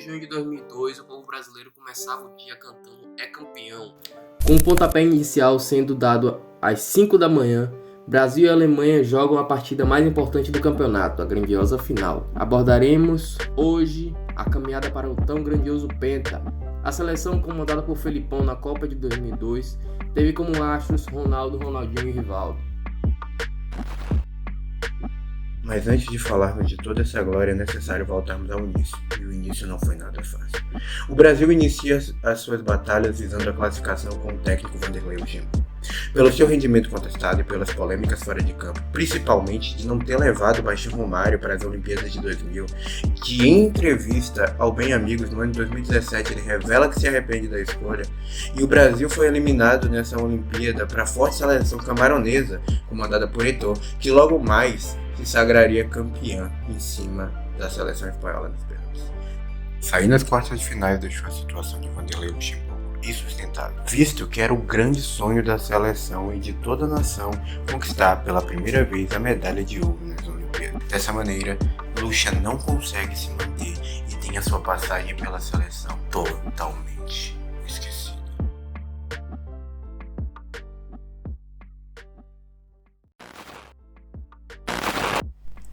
junho de 2002, o povo brasileiro começava o dia cantando "É Campeão". Com o pontapé inicial sendo dado às 5 da manhã, Brasil e Alemanha jogam a partida mais importante do campeonato, a grandiosa final. Abordaremos hoje a caminhada para o tão grandioso Penta. A seleção comandada por Felipão na Copa de 2002 teve como astros Ronaldo, Ronaldinho e Rivaldo. Mas antes de falarmos de toda essa glória, é necessário voltarmos ao início, e o início não foi nada fácil. O Brasil inicia as suas batalhas visando a classificação com o técnico Vanderlei Luxemburgo. Pelo seu rendimento contestado e pelas polêmicas fora de campo, principalmente de não ter levado o Baixinho Romário para as Olimpíadas de 2000, que em entrevista ao Bem Amigos no ano de 2017 ele revela que se arrepende da escolha, e o Brasil foi eliminado nessa Olimpíada para a forte seleção camaronesa, comandada por Eto'o, que logo mais se sagraria campeã em cima da seleção espanhola nos pênaltis. Sair nas quartas de finais deixou a situação de Vanderlei Luxemburgo insustentável, visto que era o grande sonho da seleção e de toda a nação conquistar pela primeira vez a medalha de ouro nas Olimpíadas. Dessa maneira, Luxa não consegue se manter e tem a sua passagem pela seleção totalmente esquecida.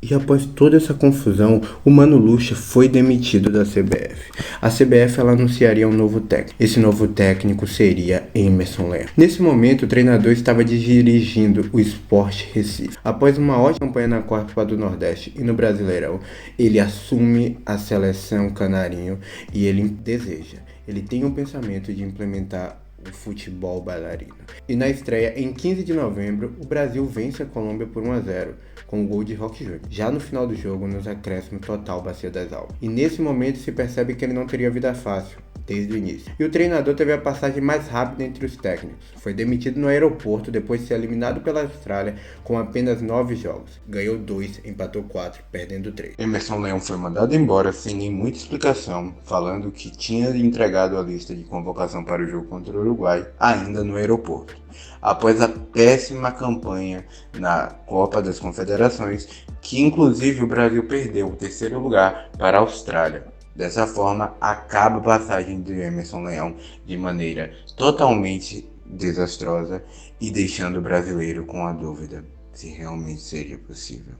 E após toda essa confusão, o Mano Luxa foi demitido da CBF. A CBF ela anunciaria um novo técnico. Esse novo técnico seria Emerson Leão. Nesse momento, o treinador estava dirigindo o Sport Recife. Após uma ótima campanha na Copa do Nordeste e no Brasileirão, ele assume a seleção canarinho e ele tem um pensamento de implementar o futebol bailarino. E na estreia, em 15 de novembro, o Brasil vence a Colômbia por 1-0, com o gol de Roque Júnior. Já no final do jogo, nos acréscimos total Bacia das Almas. E nesse momento se percebe que ele não teria vida fácil, desde o início. E o treinador teve a passagem mais rápida entre os técnicos. Foi demitido no aeroporto depois de ser eliminado pela Austrália com apenas 9 jogos. Ganhou 2, empatou 4, perdendo 3. Emerson Leão foi mandado embora sem nem muita explicação, falando que tinha entregado a lista de convocação para o jogo contra o Uruguai ainda no aeroporto. Após a péssima campanha na Copa das Confederações, que inclusive o Brasil perdeu o terceiro lugar para a Austrália. Dessa forma, acaba a passagem de Emerson Leão de maneira totalmente desastrosa e deixando o brasileiro com a dúvida se realmente seria possível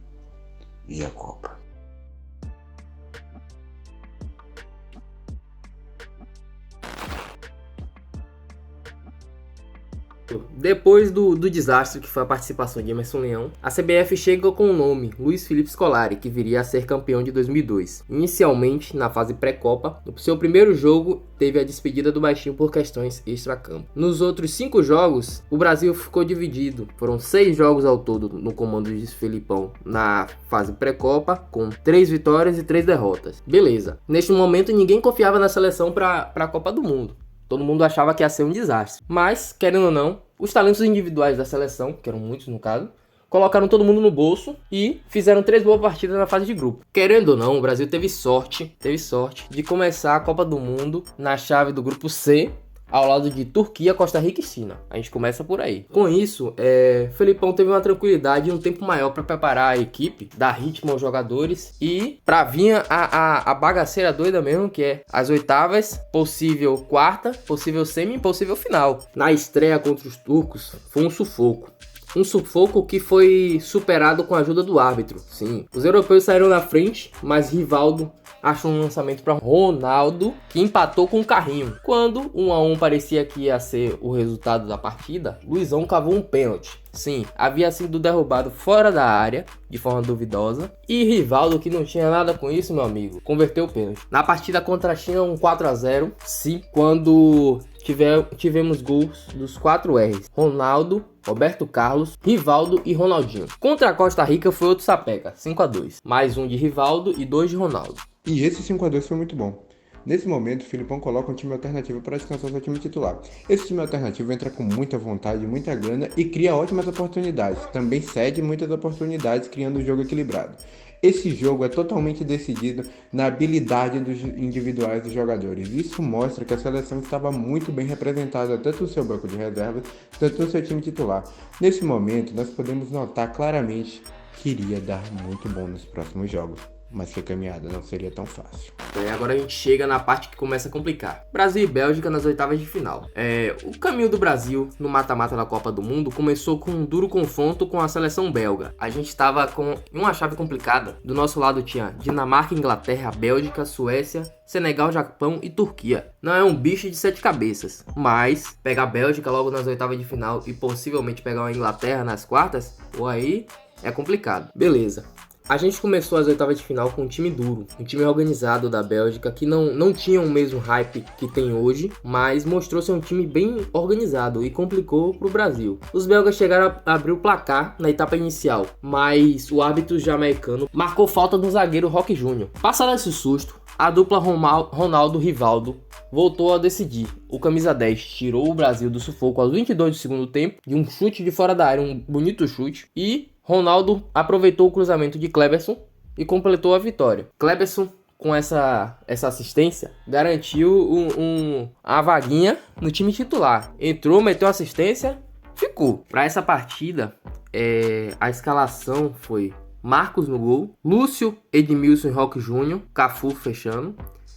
ir à Copa. Depois do desastre que foi a participação de Emerson Leão, a CBF chega com o nome Luiz Felipe Scolari, que viria a ser campeão de 2002. Inicialmente, na fase pré-copa, no seu primeiro jogo, teve a despedida do Baixinho por questões extra-campo. Nos outros 5 jogos, o Brasil ficou dividido. Foram 6 jogos ao todo no comando de Felipão na fase pré-copa, com 3 vitórias e 3 derrotas. Beleza. Neste momento, ninguém confiava na seleção para a Copa do Mundo. Todo mundo achava que ia ser um desastre. Mas, querendo ou não, os talentos individuais da seleção, que eram muitos no caso, colocaram todo mundo no bolso e fizeram 3 boas partidas na fase de grupo. Querendo ou não, o Brasil teve sorte de começar a Copa do Mundo na chave do grupo C, ao lado de Turquia, Costa Rica e China. A gente começa por aí. Com isso, Felipão teve uma tranquilidade e um tempo maior para preparar a equipe, dar ritmo aos jogadores e para vir a bagaceira doida mesmo, que é as oitavas, possível quarta, possível semi e possível final. Na estreia contra os turcos, foi um sufoco. Um sufoco que foi superado com a ajuda do árbitro. Sim, os europeus saíram na frente, mas Rivaldo achou um lançamento para Ronaldo, que empatou com o carrinho. Quando 1-1 parecia que ia ser o resultado da partida, Luizão cavou um pênalti. Sim, havia sido derrubado fora da área, de forma duvidosa, e Rivaldo, que não tinha nada com isso, meu amigo, converteu o pênalti. Na partida contra a China, um 4-0, sim, quando tivemos gols dos 4 R's: Ronaldo, Roberto Carlos, Rivaldo e Ronaldinho. Contra a Costa Rica foi outro sapeca, 5-2. Mais um de Rivaldo e 2 de Ronaldo. E esse 5-2 foi muito bom. Nesse momento, o Felipão coloca um time alternativo para descansar seu time titular. Esse time alternativo entra com muita vontade, muita grana e cria ótimas oportunidades. Também cede muitas oportunidades, criando um jogo equilibrado. Esse jogo é totalmente decidido na habilidade dos individuais dos jogadores. Isso mostra que a seleção estava muito bem representada, tanto no seu banco de reservas, tanto no seu time titular. Nesse momento, nós podemos notar claramente que iria dar muito bom nos próximos jogos. mas que a caminhada não seria tão fácil. Agora a gente chega na parte que começa a complicar. Brasil e Bélgica nas oitavas de final. O caminho do Brasil no mata-mata da Copa do Mundo começou com um duro confronto com a seleção belga. A gente estava com uma chave complicada. Do nosso lado tinha Dinamarca, Inglaterra, Bélgica, Suécia, Senegal, Japão e Turquia. Não é um bicho de 7 cabeças, mas pegar a Bélgica logo nas oitavas de final e possivelmente pegar a Inglaterra nas quartas, ou aí é complicado. Beleza. A gente começou as oitavas de final com um time duro, um time organizado da Bélgica, que não tinha o mesmo hype que tem hoje, mas mostrou ser um time bem organizado e complicou para o Brasil. Os belgas chegaram a abrir o placar na etapa inicial, mas o árbitro jamaicano marcou falta do zagueiro Roque Júnior. Passado esse susto, a dupla Ronaldo-Rivaldo voltou a decidir. O camisa 10 tirou o Brasil do sufoco aos 22 do segundo tempo, de um chute de fora da área, um bonito chute, e Ronaldo aproveitou o cruzamento de Kleberson e completou a vitória. Kleberson, com essa assistência, garantiu a vaguinha no time titular. Entrou, meteu assistência, ficou. Para essa partida, a escalação foi Marcos no gol, Lúcio, Edmilson e Roque Júnior, Cafu fechando,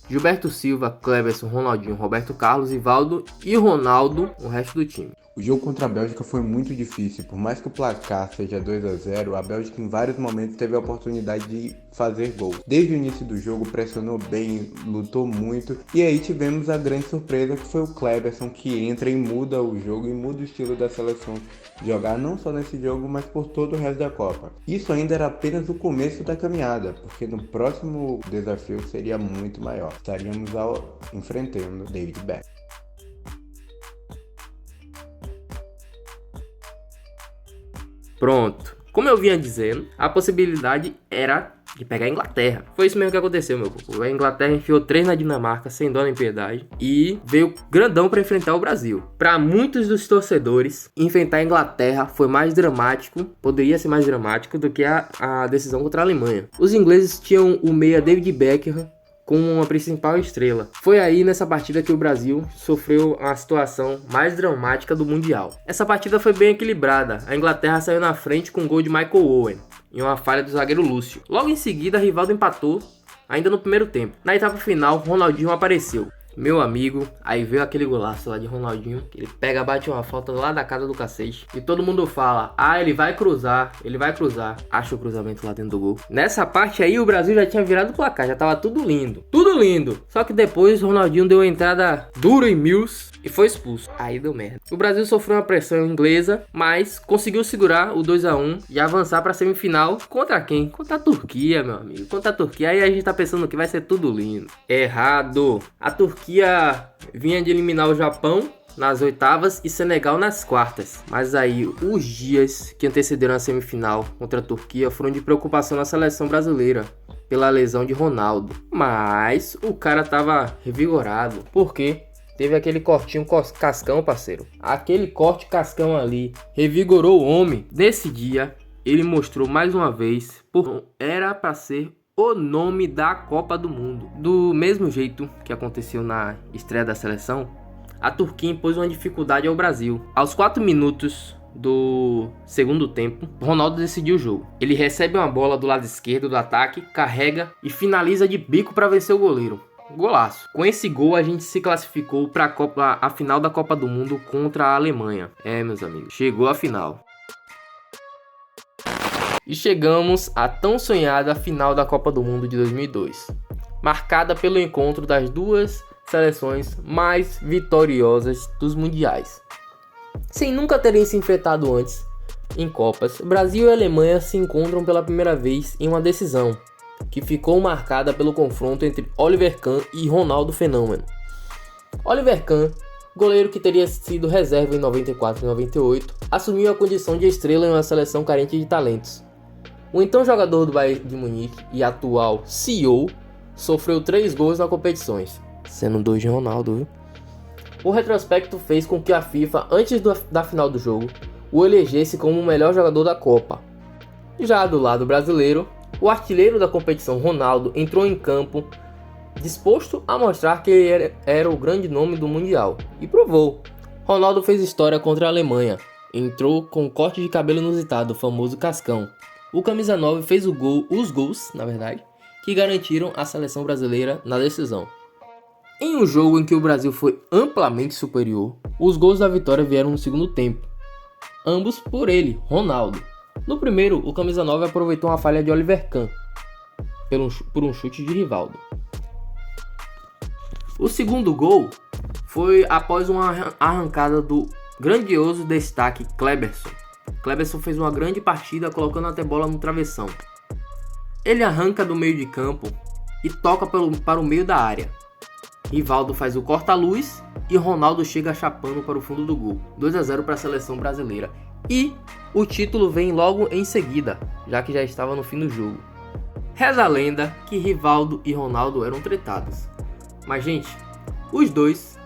Gilberto Silva, Kleberson, Ronaldinho, Roberto Carlos, Rivaldo e Ronaldo, o resto do time. O jogo contra a Bélgica foi muito difícil, por mais que o placar seja 2-0, a Bélgica em vários momentos teve a oportunidade de fazer gols. Desde o início do jogo pressionou bem, lutou muito, e aí tivemos a grande surpresa que foi o Kleberson, que entra e muda o jogo e muda o estilo da seleção de jogar não só nesse jogo, mas por todo o resto da Copa. Isso ainda era apenas o começo da caminhada, porque no próximo desafio seria muito maior. Estaríamos enfrentando David Beckham. Pronto. Como eu vinha dizendo, a possibilidade era de pegar a Inglaterra. Foi isso mesmo que aconteceu, meu povo. A Inglaterra enfiou 3 na Dinamarca, sem dó nem piedade, e veio grandão para enfrentar o Brasil. Para muitos dos torcedores, enfrentar a Inglaterra foi mais dramático, poderia ser mais dramático do que a decisão contra a Alemanha. Os ingleses tinham o meia David Beckham como a principal estrela. Foi aí nessa partida que o Brasil sofreu a situação mais dramática do Mundial. Essa partida foi bem equilibrada. A Inglaterra saiu na frente com um gol de Michael Owen e uma falha do zagueiro Lúcio. Logo em seguida, Rivaldo empatou, ainda no primeiro tempo. Na etapa final, Ronaldinho apareceu. Meu amigo, aí veio aquele golaço lá de Ronaldinho, que ele pega, bate uma falta lá da casa do cacete, e todo mundo fala, ele vai cruzar, acha o cruzamento lá dentro do gol. Nessa parte aí, o Brasil já tinha virado o placar, já tava tudo lindo, só que depois o Ronaldinho deu a entrada dura em Mills e foi expulso, aí deu merda. O Brasil sofreu uma pressão inglesa, mas conseguiu segurar o 2-1 e avançar pra semifinal. Contra quem? Contra a Turquia, meu amigo, contra a Turquia. Aí a gente tá pensando que vai ser tudo lindo. Errado. A Turquia vinha de eliminar o Japão nas oitavas e Senegal nas quartas. Mas aí, os dias que antecederam a semifinal contra a Turquia foram de preocupação na seleção brasileira pela lesão de Ronaldo. Mas o cara tava revigorado. Por quê? Teve aquele cortinho cascão, parceiro. Aquele corte cascão ali revigorou o homem. Nesse dia, ele mostrou mais uma vez por era para ser o nome da Copa do Mundo. Do mesmo jeito que aconteceu na estreia da seleção, a Turquia impôs uma dificuldade ao Brasil. Aos 4 minutos do segundo tempo, Ronaldo decidiu o jogo. Ele recebe uma bola do lado esquerdo do ataque, carrega e finaliza de bico para vencer o goleiro. Golaço. Com esse gol a gente se classificou para a final da Copa do Mundo contra a Alemanha. Meus amigos, chegou a final. E chegamos à tão sonhada final da Copa do Mundo de 2002, marcada pelo encontro das duas seleções mais vitoriosas dos mundiais. Sem nunca terem se enfrentado antes em Copas, Brasil e Alemanha se encontram pela primeira vez em uma decisão, que ficou marcada pelo confronto entre Oliver Kahn e Ronaldo Fenômeno. Oliver Kahn, goleiro que teria sido reserva em 94 e 98, assumiu a condição de estrela em uma seleção carente de talentos. O então jogador do Bayern de Munique e atual CEO sofreu 3 gols nas competições, sendo 2 de Ronaldo, viu? O retrospecto fez com que a FIFA, antes da final do jogo, o elegesse como o melhor jogador da Copa. Já do lado brasileiro, o artilheiro da competição, Ronaldo, entrou em campo disposto a mostrar que ele era o grande nome do Mundial, e provou. Ronaldo fez história contra a Alemanha, entrou com corte de cabelo inusitado, o famoso cascão. O camisa 9 fez os gols, que garantiram a seleção brasileira na decisão. Em um jogo em que o Brasil foi amplamente superior, os gols da vitória vieram no segundo tempo, ambos por ele, Ronaldo. No primeiro, o camisa 9 aproveitou uma falha de Oliver Kahn por um chute de Rivaldo. O segundo gol foi após uma arrancada do grandioso destaque Kleberson. Kleberson fez uma grande partida colocando até bola no travessão. Ele arranca do meio de campo e toca para o meio da área. Rivaldo faz o corta-luz e Ronaldo chega chapando para o fundo do gol. 2-0 para a seleção brasileira. E o título vem logo em seguida, já que já estava no fim do jogo. Reza a lenda que Rivaldo e Ronaldo eram tretados. Mas, gente, os dois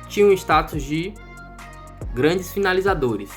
tinham status de grandes finalizadores.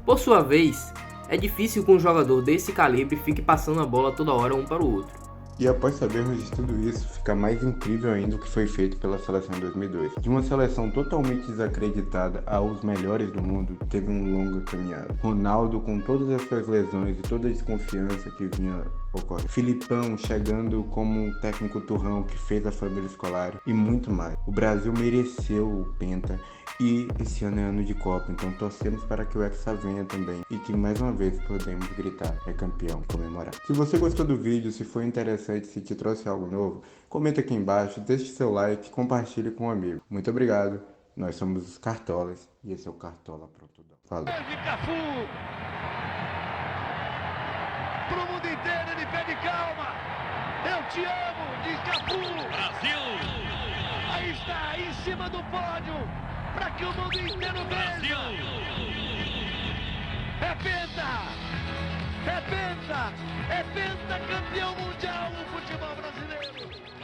Por sua vez, é difícil que um jogador desse calibre fique passando a bola toda hora um para o outro. E após sabermos de tudo isso, fica mais incrível ainda o que foi feito pela seleção em 2002. De uma seleção totalmente desacreditada aos melhores do mundo, teve uma longa caminhada. Ronaldo, com todas as suas lesões e toda a desconfiança que vinha ocorrendo. Filipão chegando como um técnico turrão que fez a família escolar e muito mais. O Brasil mereceu o Penta e esse ano é ano de Copa, então torcemos para que o Hexa venha também e que mais uma vez podemos gritar, é campeão, comemorar. Se você gostou do vídeo, se foi interessante, se te trouxe algo novo, comenta aqui embaixo, deixe seu like, compartilhe com um amigo. Muito obrigado, nós somos os Cartolas e esse é o Cartola Prontidão. Falou! Pro mundo inteiro ele pede calma, eu te amo, diz Cafu! Brasil! Aí está, em cima do pódio, para que o mundo inteiro veja! É penta! É penta! É penta campeão mundial no futebol brasileiro!